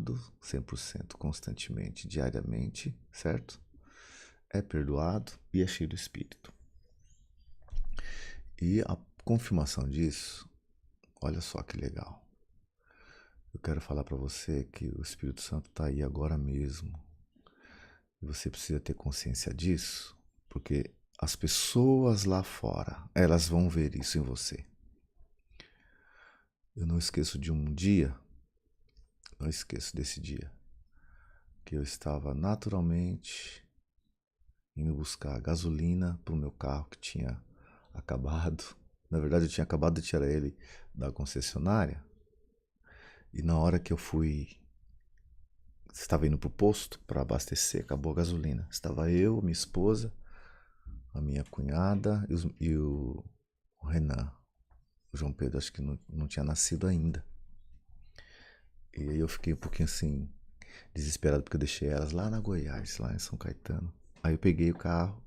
amado 100% constantemente, diariamente, certo? É perdoado e é cheio do Espírito. E a confirmação disso, olha só que legal. Eu quero falar para você que o Espírito Santo está aí agora mesmo. E você precisa ter consciência disso, porque as pessoas lá fora, elas vão ver isso em você. Eu não esqueço de um dia, não esqueço desse dia, que eu estava naturalmente indo buscar gasolina para o meu carro que tinha acabado. Na verdade, eu tinha acabado de tirar ele da concessionária. E na hora que eu estava indo para o posto para abastecer, acabou a gasolina. Estava eu, minha esposa, a minha cunhada o Renan. O João Pedro acho que não tinha nascido ainda. E aí eu fiquei um pouquinho assim, desesperado, porque eu deixei elas lá na Goiás, lá em São Caetano. Aí eu peguei o carro,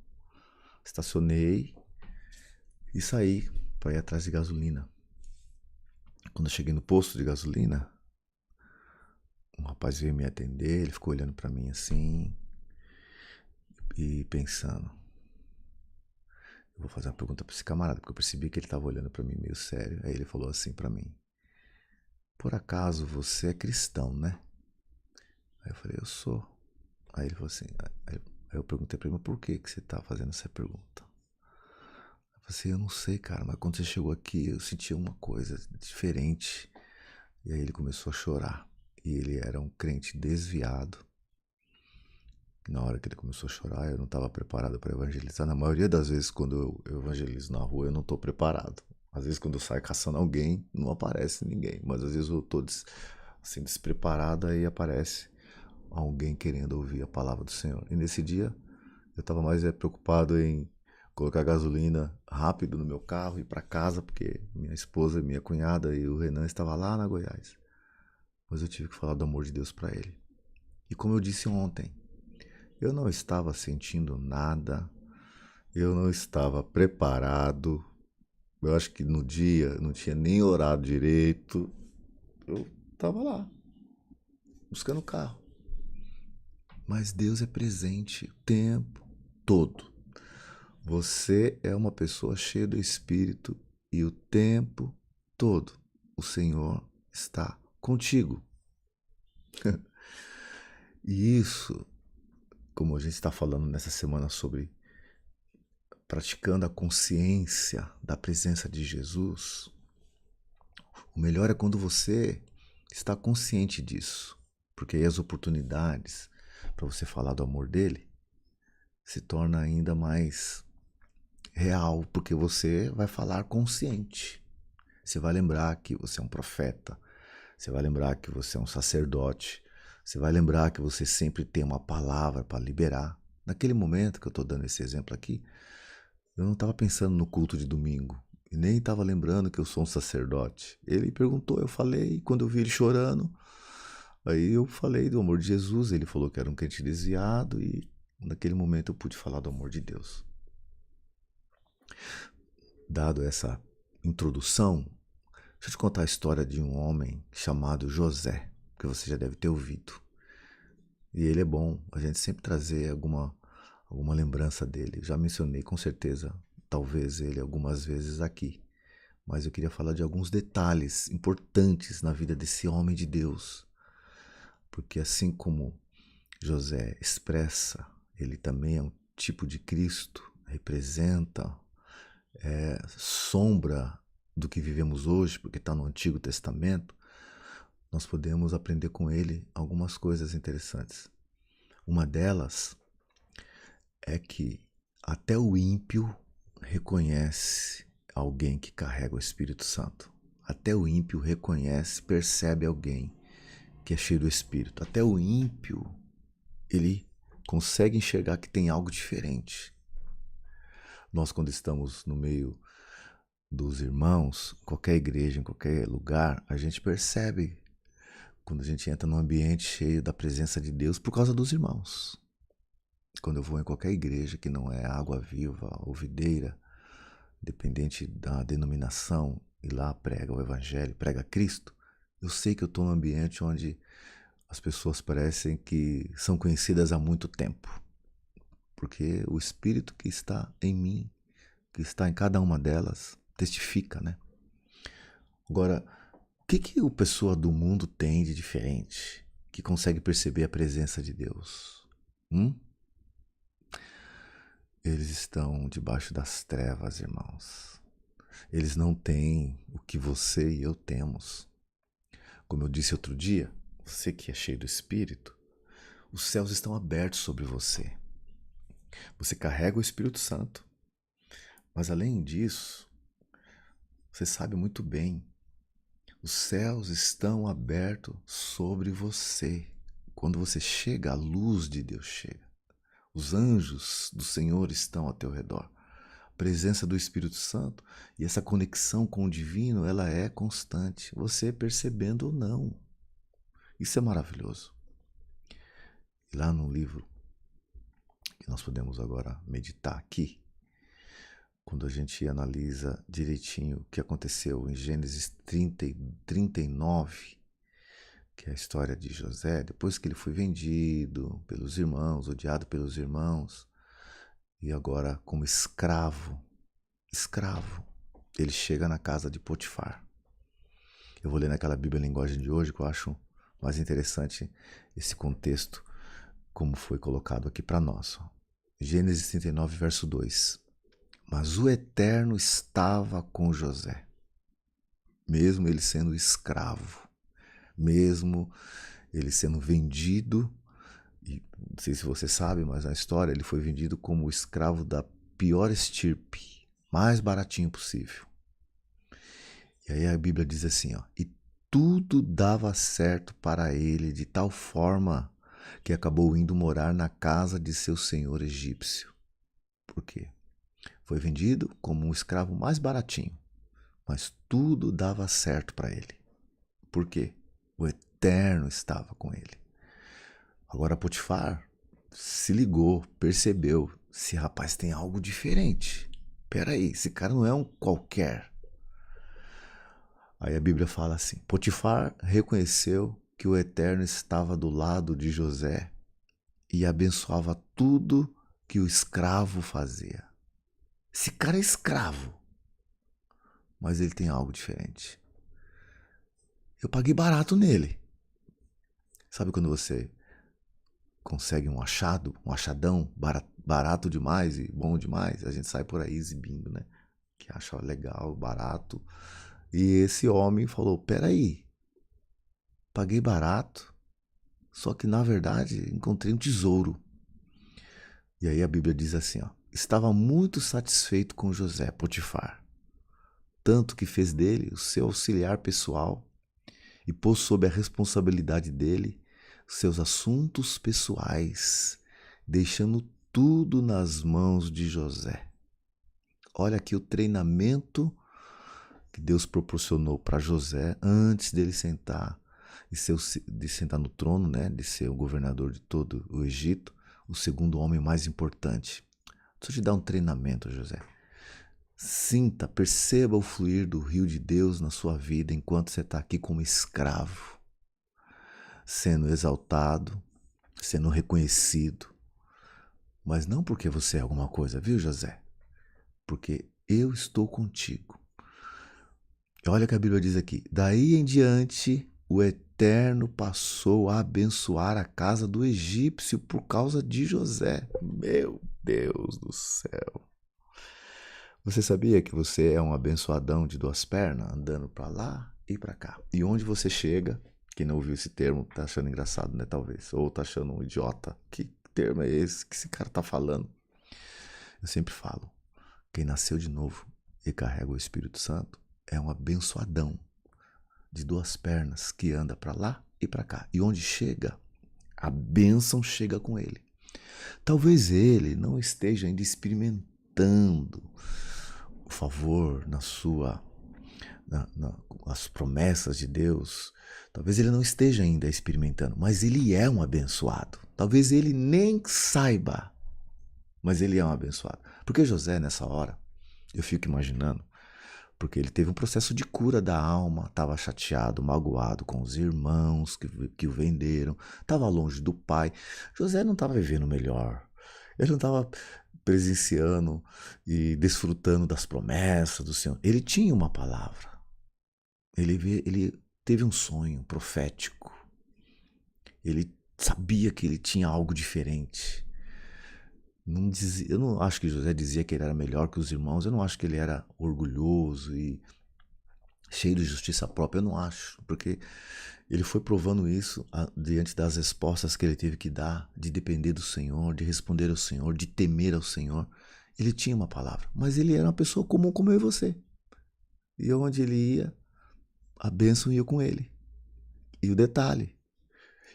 estacionei e saí para ir atrás de gasolina. Quando eu cheguei no posto de gasolina, um rapaz veio me atender, ele ficou olhando para mim assim e pensando, eu vou fazer uma pergunta para esse camarada, porque eu percebi que ele estava olhando para mim meio sério. Aí ele falou assim para mim: "Por acaso você é cristão, né?" Aí eu falei: "Eu sou." Aí ele falou assim, aí eu perguntei para ele: "Mas por que você está fazendo essa pergunta?" Eu falei assim: "Eu não sei, cara, mas quando você chegou aqui eu senti uma coisa diferente." E aí ele começou a chorar. E ele era um crente desviado. Na hora que ele começou a chorar, eu não estava preparado para evangelizar. Na maioria das vezes, quando eu evangelizo na rua, eu não estou preparado. Às vezes, quando eu saio caçando alguém, não aparece ninguém. Mas às vezes eu estou assim, despreparado, aí aparece alguém querendo ouvir a palavra do Senhor. E nesse dia, eu estava mais preocupado em colocar gasolina rápido no meu carro e ir para casa, porque minha esposa, minha cunhada e o Renan estavam lá na Goiás. Mas eu tive que falar do amor de Deus para ele. E como eu disse ontem, eu não estava sentindo nada, eu não estava preparado. Eu acho que no dia não tinha nem orado direito. Eu estava lá, buscando o carro. Mas Deus é presente o tempo todo. Você é uma pessoa cheia do Espírito e o tempo todo o Senhor está contigo. E isso, como a gente está falando nessa semana sobre praticando a consciência da presença de Jesus, o melhor é quando você está consciente disso, porque aí as oportunidades para você falar do amor dele se torna ainda mais real, porque você vai falar consciente. Você vai lembrar que você é um profeta, você vai lembrar que você é um sacerdote, você vai lembrar que você sempre tem uma palavra para liberar. Naquele momento que eu estou dando esse exemplo aqui, eu não estava pensando no culto de domingo e nem estava lembrando que eu sou um sacerdote. Ele perguntou, eu falei, quando eu vi ele chorando, aí eu falei do amor de Jesus, ele falou que era um crente desviado e naquele momento eu pude falar do amor de Deus. Dado essa introdução, deixa eu te contar a história de um homem chamado José, que você já deve ter ouvido. E ele é bom a gente sempre trazer alguma lembrança dele. Já mencionei com certeza, talvez ele algumas vezes aqui. Mas eu queria falar de alguns detalhes importantes na vida desse homem de Deus. Porque assim como José expressa, ele também é um tipo de Cristo, representa, sombra do que vivemos hoje, porque está no Antigo Testamento, nós podemos aprender com ele algumas coisas interessantes. Uma delas é que até o ímpio reconhece alguém que carrega o Espírito Santo. Até o ímpio reconhece, percebe alguém que é cheio do Espírito. Até o ímpio, ele consegue enxergar que tem algo diferente. Nós, quando estamos no meio dos irmãos, em qualquer igreja, em qualquer lugar, a gente percebe quando a gente entra num ambiente cheio da presença de Deus por causa dos irmãos. Quando eu vou em qualquer igreja que não é Água Viva ou Videira, dependente da denominação, e lá prega o Evangelho, prega Cristo, eu sei que eu estou num ambiente onde as pessoas parecem que são conhecidas há muito tempo, porque o Espírito que está em mim, que está em cada uma delas, testifica, né? Agora, o que o pessoa do mundo tem de diferente que consegue perceber a presença de Deus? Eles estão debaixo das trevas, irmãos. Eles não têm o que você e eu temos. Como eu disse outro dia, você que é cheio do Espírito, os céus estão abertos sobre você. Você carrega o Espírito Santo. Mas além disso, você sabe muito bem, os céus estão abertos sobre você. Quando você chega, a luz de Deus chega. Os anjos do Senhor estão ao teu redor. A presença do Espírito Santo e essa conexão com o divino, ela é constante, você percebendo ou não. Isso é maravilhoso. E lá no livro que nós podemos agora meditar aqui, quando a gente analisa direitinho o que aconteceu em Gênesis 30 e 39, que é a história de José, depois que ele foi vendido pelos irmãos, odiado pelos irmãos, e agora como escravo, ele chega na casa de Potifar. Eu vou ler naquela Bíblia Linguagem de hoje, que eu acho mais interessante esse contexto, como foi colocado aqui para nós. Gênesis 39, verso 2. Mas o Eterno estava com José, mesmo ele sendo escravo, mesmo ele sendo vendido, e não sei se você sabe, mas na história ele foi vendido como escravo da pior estirpe, mais baratinho possível. E aí a Bíblia diz assim, ó, e tudo dava certo para ele de tal forma que acabou indo morar na casa de seu senhor egípcio. Por quê? Foi vendido como um escravo mais baratinho, mas tudo dava certo para ele. Por quê? O Eterno estava com ele. Agora Potifar se ligou, percebeu, esse rapaz tem algo diferente. Peraí, esse cara não é um qualquer. Aí a Bíblia fala assim, Potifar reconheceu que o Eterno estava do lado de José e abençoava tudo que o escravo fazia. Esse cara é escravo, mas ele tem algo diferente. Eu paguei barato nele. Sabe quando você consegue um achado, um achadão barato demais e bom demais? A gente sai por aí exibindo, né? Que acha legal, barato. E esse homem falou, peraí, paguei barato, só que na verdade encontrei um tesouro. E aí a Bíblia diz assim, ó, estava muito satisfeito com José, Potifar, tanto que fez dele o seu auxiliar pessoal e pôs sob a responsabilidade dele seus assuntos pessoais, deixando tudo nas mãos de José. Olha aqui o treinamento que Deus proporcionou para José antes dele sentar de sentar no trono, né, de ser o governador de todo o Egito, o segundo homem mais importante. Deixa eu te dar um treinamento, José. Sinta, perceba o fluir do rio de Deus na sua vida enquanto você está aqui como escravo, sendo exaltado, sendo reconhecido. Mas não porque você é alguma coisa, viu, José? Porque eu estou contigo. Olha o que a Bíblia diz aqui. Daí em diante, o Eterno passou a abençoar a casa do egípcio por causa de José. Meu Deus do céu. Você sabia que você é um abençoadão de duas pernas, andando para lá e para cá? E onde você chega, quem não ouviu esse termo tá achando engraçado, né, talvez, ou tá achando um idiota. Que termo é esse que esse cara tá falando? Eu sempre falo, quem nasceu de novo e carrega o Espírito Santo é um abençoadão de duas pernas que anda para lá e para cá. E onde chega, a bênção chega com ele. Talvez ele não esteja ainda experimentando o favor as promessas de Deus. Talvez ele não esteja ainda experimentando, mas ele é um abençoado. Talvez ele nem saiba, mas ele é um abençoado. Porque José, nessa hora, eu fico imaginando, porque ele teve um processo de cura da alma, estava chateado, magoado com os irmãos que o venderam, estava longe do pai. José não estava vivendo melhor, ele não estava presenciando e desfrutando das promessas do Senhor. Ele tinha uma palavra, ele teve um sonho profético, ele sabia que ele tinha algo diferente. Eu não acho que José dizia que ele era melhor que os irmãos, eu não acho que ele era orgulhoso e cheio de justiça própria, eu não acho, porque ele foi provando isso diante das respostas que ele teve que dar, de depender do Senhor, de responder ao Senhor, de temer ao Senhor. Ele tinha uma palavra, mas ele era uma pessoa comum como eu e você. E onde ele ia, a bênção ia com ele. E o detalhe,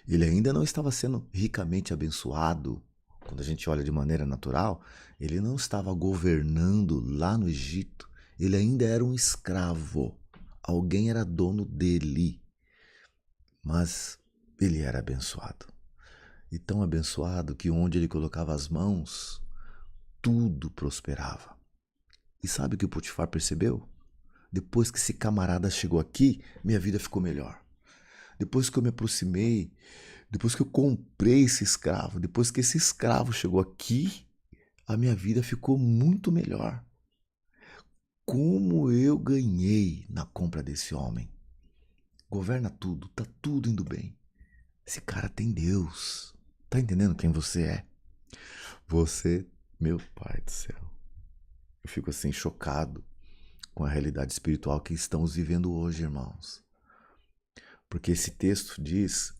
ele ainda não estava sendo ricamente abençoado. Quando a gente olha de maneira natural, ele não estava governando lá no Egito. Ele ainda era um escravo. Alguém era dono dele. Mas ele era abençoado. E tão abençoado que onde ele colocava as mãos, tudo prosperava. E sabe o que o Potifar percebeu? Depois que esse camarada chegou aqui, minha vida ficou melhor. Depois que eu me aproximei, depois que eu comprei esse escravo, depois que esse escravo chegou aqui, a minha vida ficou muito melhor. Como eu ganhei na compra desse homem. Governa tudo, tá tudo indo bem. Esse cara tem Deus. Tá entendendo quem você é? Você, meu pai do céu. Eu fico assim chocado com a realidade espiritual que estamos vivendo hoje, irmãos. Porque esse texto diz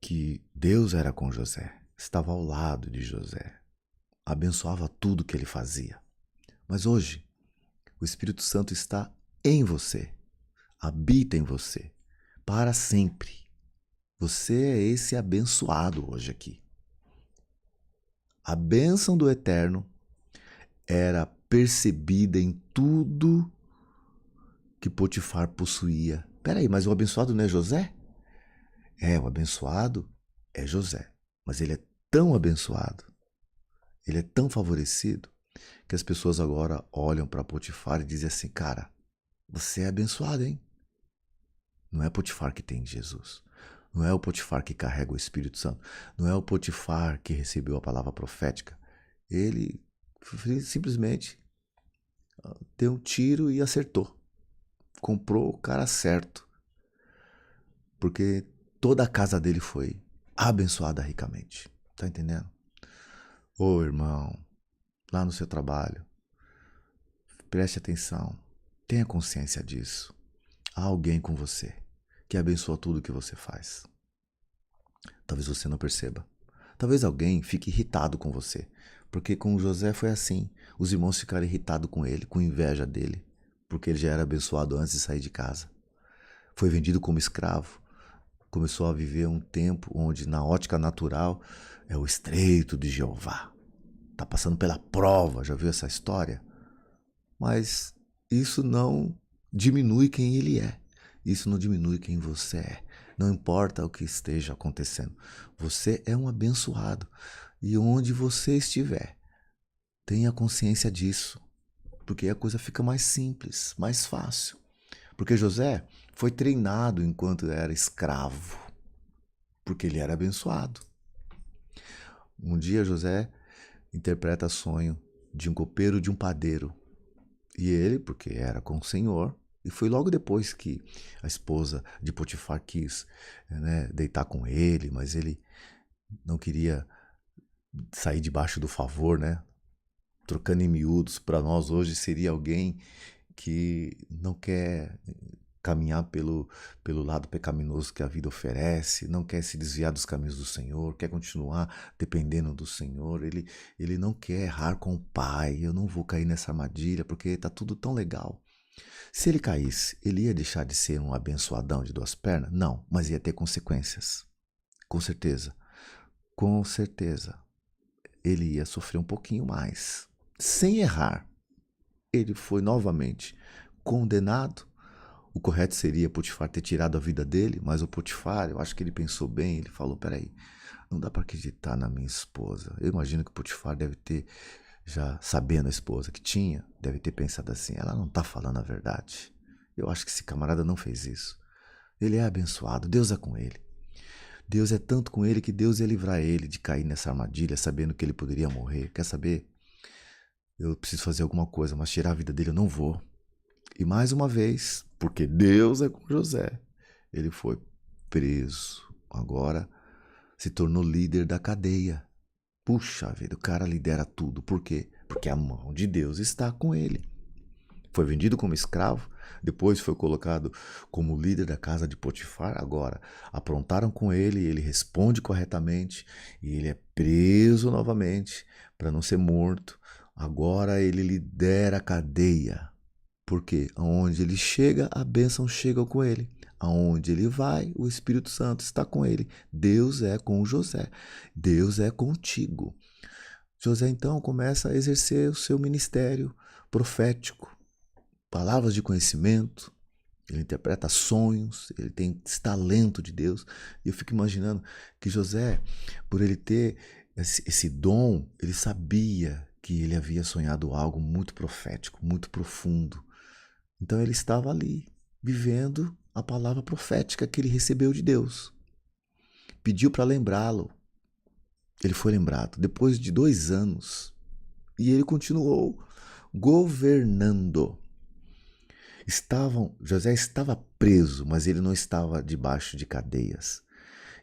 que Deus era com José, estava ao lado de José, abençoava tudo que ele fazia. Mas hoje, o Espírito Santo está em você, habita em você, para sempre. Você é esse abençoado hoje aqui. A bênção do Eterno era percebida em tudo que Potifar possuía. Peraí, mas o abençoado não é José? O abençoado é José, mas ele é tão abençoado, ele é tão favorecido, que as pessoas agora olham para Potifar e dizem assim, cara, você é abençoado, hein? Não é Potifar que tem Jesus, não é o Potifar que carrega o Espírito Santo, não é o Potifar que recebeu a palavra profética, ele simplesmente deu um tiro e acertou, comprou o cara certo, porque toda a casa dele foi abençoada ricamente. Tá entendendo? Ô irmão, lá no seu trabalho, preste atenção, tenha consciência disso. Há alguém com você que abençoa tudo que você faz. Talvez você não perceba. Talvez alguém fique irritado com você, porque com José foi assim. Os irmãos ficaram irritados com ele, com inveja dele, porque ele já era abençoado antes de sair de casa. Foi vendido como escravo. Começou a viver um tempo onde, na ótica natural, é o estreito de Jeová. Está passando pela prova, já viu essa história? Mas isso não diminui quem ele é. Isso não diminui quem você é. Não importa o que esteja acontecendo. Você é um abençoado. E onde você estiver, tenha consciência disso. Porque a coisa fica mais simples, mais fácil. Porque José foi treinado enquanto era escravo, porque ele era abençoado. Um dia José interpreta sonho de um copeiro e de um padeiro. E ele, porque era com o Senhor, e foi logo depois que a esposa de Potifar quis, deitar com ele, mas ele não queria sair debaixo do favor, né? Trocando em miúdos, para nós hoje seria alguém que não quer caminhar pelo lado pecaminoso que a vida oferece, não quer se desviar dos caminhos do Senhor, quer continuar dependendo do Senhor, ele não quer errar com o Pai, eu não vou cair nessa armadilha porque está tudo tão legal. Se ele caísse, ele ia deixar de ser um abençoadão de duas pernas? Não, mas ia ter consequências, com certeza, com certeza, ele ia sofrer um pouquinho mais, sem errar. Ele foi novamente condenado. O correto seria Potifar ter tirado a vida dele, mas o Potifar, eu acho que ele pensou bem, ele falou, peraí, não dá para acreditar na minha esposa. Eu imagino que o Potifar deve ter já sabendo a esposa que tinha, deve ter pensado assim, ela não está falando a verdade. Eu acho que esse camarada não fez isso. Ele é abençoado, Deus é com ele. Deus é tanto com ele que Deus ia livrar ele de cair nessa armadilha, sabendo que ele poderia morrer. Quer saber? Eu preciso fazer alguma coisa, mas tirar a vida dele eu não vou. E mais uma vez, porque Deus é com José, ele foi preso. Agora se tornou líder da cadeia. Puxa vida, o cara lidera tudo. Por quê? Porque a mão de Deus está com ele. Foi vendido como escravo, depois foi colocado como líder da casa de Potifar. Agora, aprontaram com ele, ele responde corretamente e ele é preso novamente para não ser morto. Agora ele lidera a cadeia. Porque aonde ele chega, a bênção chega com ele. Aonde ele vai, o Espírito Santo está com ele. Deus é com José. Deus é contigo. José então começa a exercer o seu ministério profético, palavras de conhecimento, ele interpreta sonhos, ele tem esse talento de Deus. E eu fico imaginando que José, por ele ter esse dom, ele sabia que ele havia sonhado algo muito profético, muito profundo. Então ele estava ali, vivendo a palavra profética que ele recebeu de Deus. Pediu para lembrá-lo. Ele foi lembrado depois de 2 anos. E ele continuou governando. José estava preso, mas ele não estava debaixo de cadeias.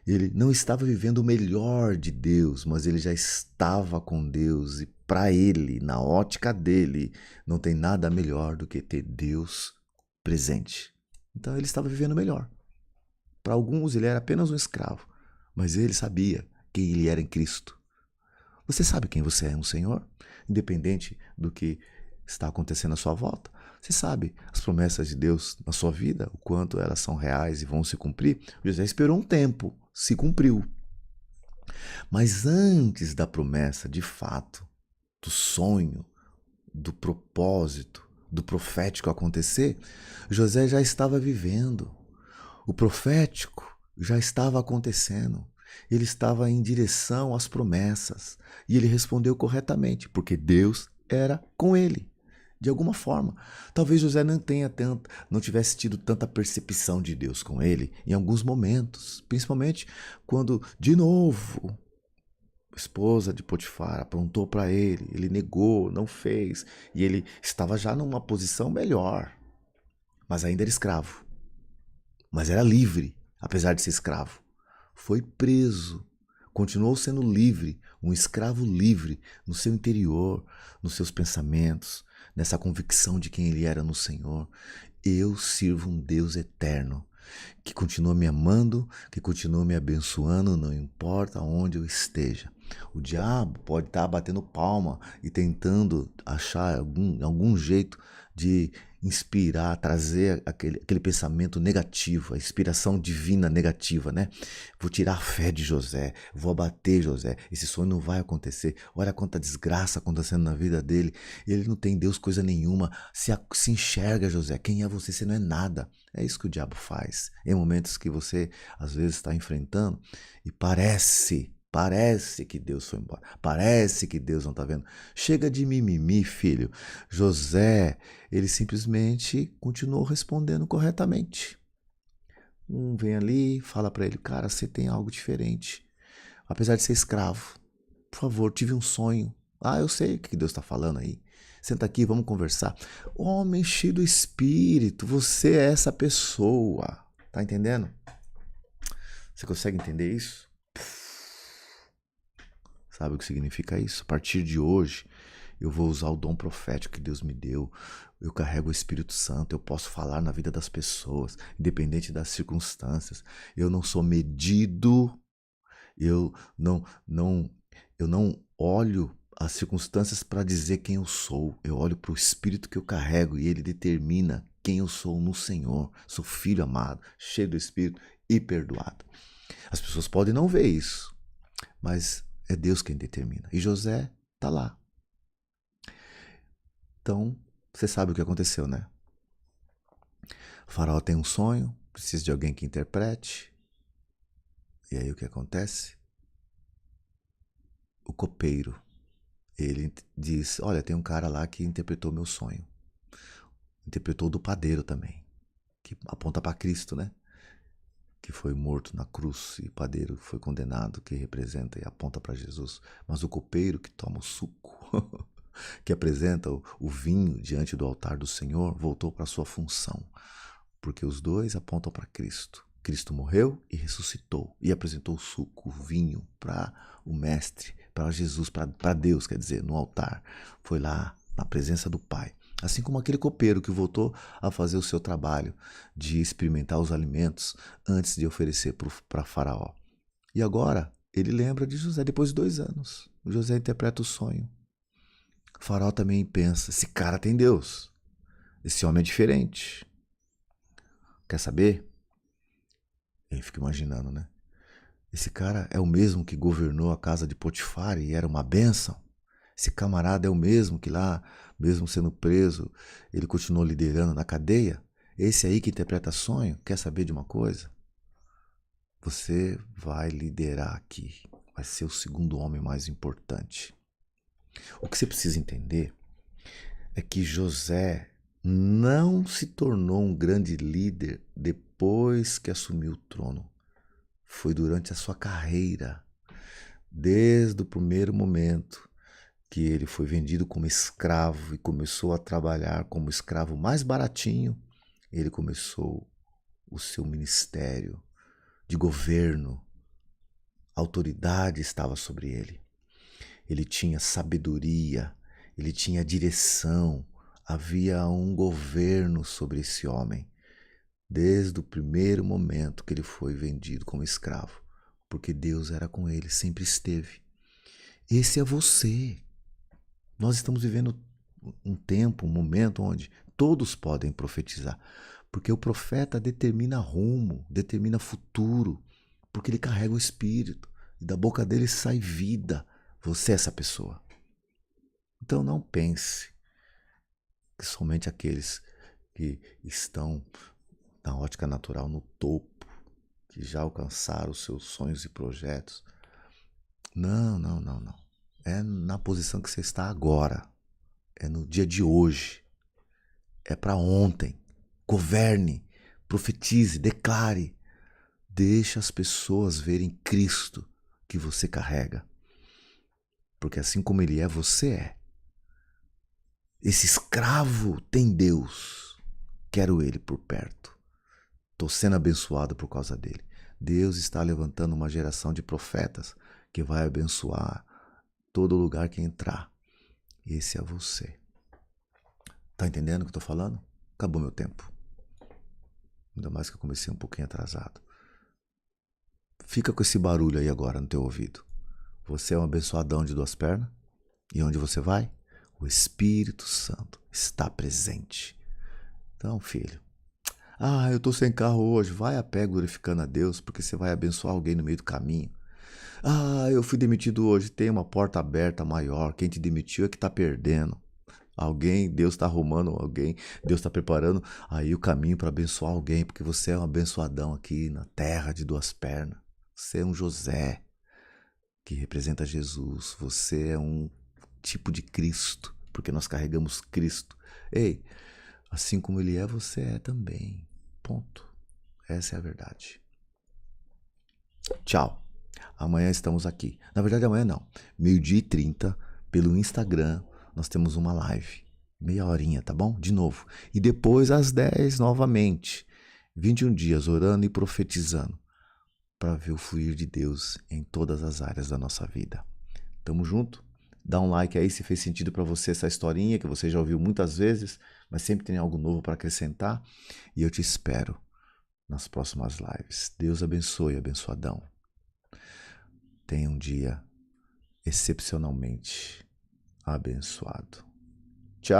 Ele não estava vivendo o melhor de Deus, mas ele já estava com Deus. E para ele, na ótica dele, não tem nada melhor do que ter Deus presente. Então ele estava vivendo melhor. Para alguns ele era apenas um escravo, mas ele sabia quem ele era em Cristo. Você sabe quem você é no Senhor? Independente do que está acontecendo à sua volta. Você sabe as promessas de Deus na sua vida, o quanto elas são reais e vão se cumprir? José esperou um tempo, se cumpriu. Mas antes da promessa, de fato, do sonho, do propósito, do profético acontecer, José já estava vivendo. O profético já estava acontecendo. Ele estava em direção às promessas. E ele respondeu corretamente, porque Deus era com ele. De alguma forma. Talvez José não tivesse tido tanta percepção de Deus com ele em alguns momentos. Principalmente quando, de novo, a esposa de Potifar aprontou para ele. Ele negou, não fez. E ele estava já numa posição melhor. Mas ainda era escravo. Mas era livre, apesar de ser escravo. Foi preso, continuou sendo livre, um escravo livre no seu interior, nos seus pensamentos, nessa convicção de quem ele era no Senhor. Eu sirvo um Deus eterno, que continua me amando, que continua me abençoando, não importa onde eu esteja. O diabo pode estar batendo palma e tentando achar algum jeito de inspirar, trazer aquele pensamento negativo, a inspiração divina negativa, né? Vou tirar a fé de José, vou abater José, esse sonho não vai acontecer. Olha quanta desgraça acontecendo na vida dele. Ele não tem Deus coisa nenhuma. Se enxerga, José, quem é você? Você não é nada. É isso que o diabo faz. Em momentos que você às vezes está enfrentando e parece que Deus foi embora. Parece que Deus não está vendo. Chega de mimimi, filho. José, ele simplesmente continuou respondendo corretamente. Vem ali, fala para ele, cara, você tem algo diferente. Apesar de ser escravo, por favor, tive um sonho. Ah, eu sei o que Deus está falando aí. Senta aqui, vamos conversar. Homem cheio do Espírito, você é essa pessoa. Tá entendendo? Você consegue entender isso? Sabe o que significa isso? A partir de hoje, eu vou usar o dom profético que Deus me deu. Eu carrego o Espírito Santo, eu posso falar na vida das pessoas, independente das circunstâncias. Eu não sou medido, eu não olho as circunstâncias para dizer quem eu sou. Eu olho para o Espírito que eu carrego e ele determina quem eu sou no Senhor. Sou filho amado, cheio do Espírito e perdoado. As pessoas podem não ver isso, mas é Deus quem determina. E José está lá. Então, você sabe o que aconteceu, né? O faraó tem um sonho, precisa de alguém que interprete. E aí o que acontece? O copeiro, ele diz, olha, tem um cara lá que interpretou meu sonho. Interpretou do padeiro também, que aponta para Cristo, né? Que foi morto na cruz, e o padeiro foi condenado, que representa e aponta para Jesus. Mas o copeiro que toma o suco, que apresenta o vinho diante do altar do Senhor, voltou para sua função, porque os dois apontam para Cristo. Cristo morreu e ressuscitou e apresentou o suco, o vinho para o mestre, para Jesus, para Deus, quer dizer, no altar. Foi lá na presença do Pai. Assim como aquele copeiro que voltou a fazer o seu trabalho de experimentar os alimentos antes de oferecer para Faraó. E agora ele lembra de José depois de 2 anos. O José interpreta o sonho. O Faraó também pensa, esse cara tem Deus. Esse homem é diferente. Quer saber? Ele fica imaginando, né? Esse cara é o mesmo que governou a casa de Potifar e era uma bênção? Esse camarada é o mesmo que lá, mesmo sendo preso, ele continuou liderando na cadeia? Esse aí que interpreta sonho, quer saber de uma coisa? Você vai liderar aqui, vai ser o segundo homem mais importante. O que você precisa entender é que José não se tornou um grande líder depois que assumiu o trono. Foi durante a sua carreira, desde o primeiro momento que ele foi vendido como escravo e começou a trabalhar como escravo mais baratinho, ele começou o seu ministério de governo. A autoridade estava sobre ele. Ele tinha sabedoria, ele tinha direção, havia um governo sobre esse homem, desde o primeiro momento que ele foi vendido como escravo, porque Deus era com ele, sempre esteve. Esse é você. Nós estamos vivendo um tempo, um momento onde todos podem profetizar, porque o profeta determina rumo, determina futuro, porque ele carrega o Espírito e da boca dele sai vida. Você é essa pessoa. Então não pense que somente aqueles que estão na ótica natural no topo, que já alcançaram os seus sonhos e projetos. Não, não, não, não. É na posição que você está agora. É no dia de hoje. É para ontem. Governe, profetize, declare. Deixe as pessoas verem Cristo que você carrega. Porque assim como ele é, você é. Esse escravo tem Deus. Quero ele por perto. Estou sendo abençoado por causa dele. Deus está levantando uma geração de profetas que vai abençoar todo lugar que entrar. Esse é você. Tá entendendo o que eu estou falando? Acabou meu tempo. Ainda mais que eu comecei um pouquinho atrasado. Fica com esse barulho aí agora no teu ouvido. Você é um abençoadão de 2 pernas. E onde você vai? O Espírito Santo está presente. Então, filho, eu tô sem carro hoje. Vai a pé glorificando a Deus, porque você vai abençoar alguém no meio do caminho. Eu fui demitido hoje. Tem uma porta aberta maior. Quem te demitiu é que tá perdendo. Alguém, Deus está arrumando alguém, Deus está preparando aí o caminho para abençoar alguém, porque você é um abençoadão aqui na terra de 2 pernas. Você é um José que representa Jesus. Você é um tipo de Cristo, porque nós carregamos Cristo. Ei, assim como ele é, você é também. Ponto. Essa é a verdade. Tchau. Amanhã estamos aqui. Na verdade, amanhã não. 12h30, pelo Instagram, nós temos uma live. Meia horinha, tá bom? De novo. E depois às 10 novamente. 21 dias orando e profetizando para ver o fluir de Deus em todas as áreas da nossa vida. Tamo junto? Dá um like aí se fez sentido para você essa historinha que você já ouviu muitas vezes, mas sempre tem algo novo para acrescentar. E eu te espero nas próximas lives. Deus abençoe, abençoadão. Tenha um dia excepcionalmente abençoado. Tchau!